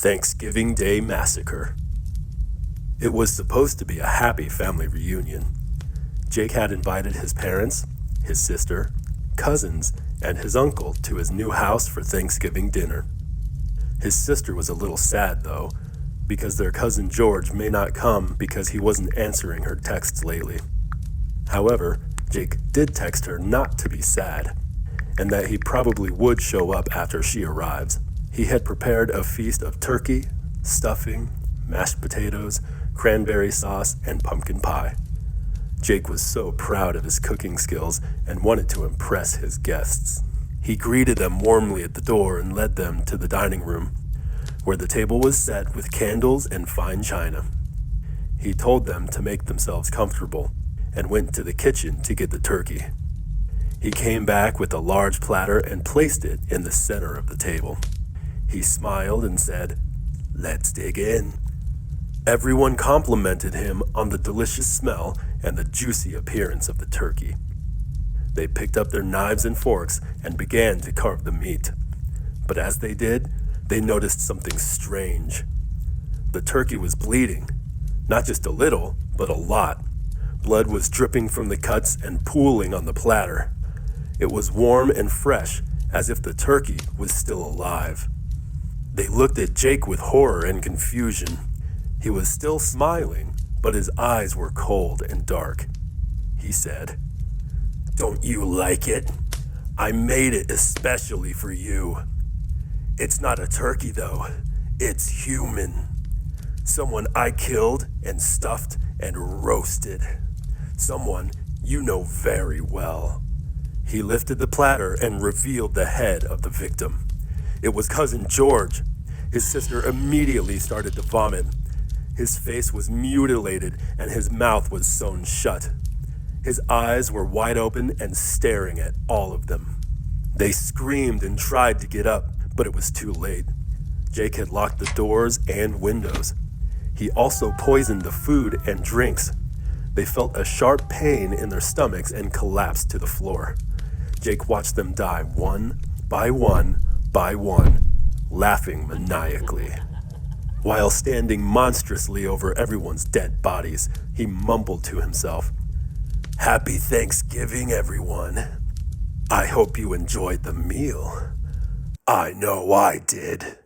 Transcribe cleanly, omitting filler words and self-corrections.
Thanksgiving Day Massacre. It was supposed to be a happy family reunion. Jake had invited his parents, his sister, cousins, and his uncle to his new house for Thanksgiving dinner. His sister was a little sad, though, because their cousin George may not come because he wasn't answering her texts lately. However, Jake did text her not to be sad, and that he probably would show up after she arrives. He had prepared a feast of turkey, stuffing, mashed potatoes, cranberry sauce, and pumpkin pie. Jake was so proud of his cooking skills and wanted to impress his guests. He greeted them warmly at the door and led them to the dining room, where the table was set with candles and fine china. He told them to make themselves comfortable and went to the kitchen to get the turkey. He came back with a large platter and placed it in the center of the table. He smiled and said, "Let's dig in." Everyone complimented him on the delicious smell and the juicy appearance of the turkey. They picked up their knives and forks and began to carve the meat. But as they did, they noticed something strange. The turkey was bleeding, not just a little, but a lot. Blood was dripping from the cuts and pooling on the platter. It was warm and fresh, as if the turkey was still alive. They looked at Jake with horror and confusion. He was still smiling, but his eyes were cold and dark. He said, "Don't you like it? I made it especially for you. It's not a turkey, though. It's human. Someone I killed and stuffed and roasted. Someone you know very well." He lifted the platter and revealed the head of the victim. It was Cousin George. His sister immediately started to vomit. His face was mutilated and his mouth was sewn shut. His eyes were wide open and staring at all of them. They screamed and tried to get up, but it was too late. Jake had locked the doors and windows. He also poisoned the food and drinks. They felt a sharp pain in their stomachs and collapsed to the floor. Jake watched them die one by one by one, laughing maniacally. While standing monstrously over everyone's dead bodies, he mumbled to himself, "Happy Thanksgiving, everyone. I hope you enjoyed the meal. I know I did."